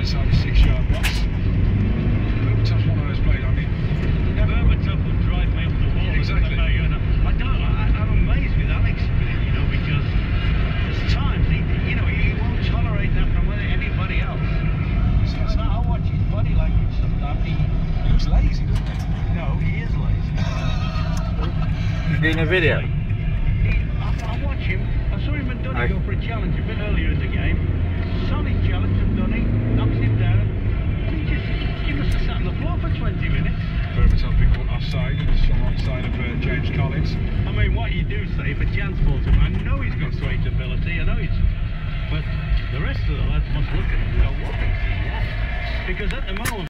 outside the 6-yard box. Berbatov one of those played on it. Berbatov would drive me up the wall. Exactly. I'm amazed with Alex, you know, because there's times he won't tolerate that from anybody else. And I watch his body language sometimes. He looks lazy, doesn't he? No, he is lazy. You've seen a video? I watch him. I saw him and Dunny go for a challenge a bit earlier in the game. Solid challenge from Dunny, knocks him down. He must have sat on the floor for 20 minutes. Berbatov been caught offside, and it's on the side of James Collins. I mean, what you do say, if a chance falls to him, I know he's got great ability, I know he's... But the rest of the lads must look at him and go, what is he at? Because at the moment...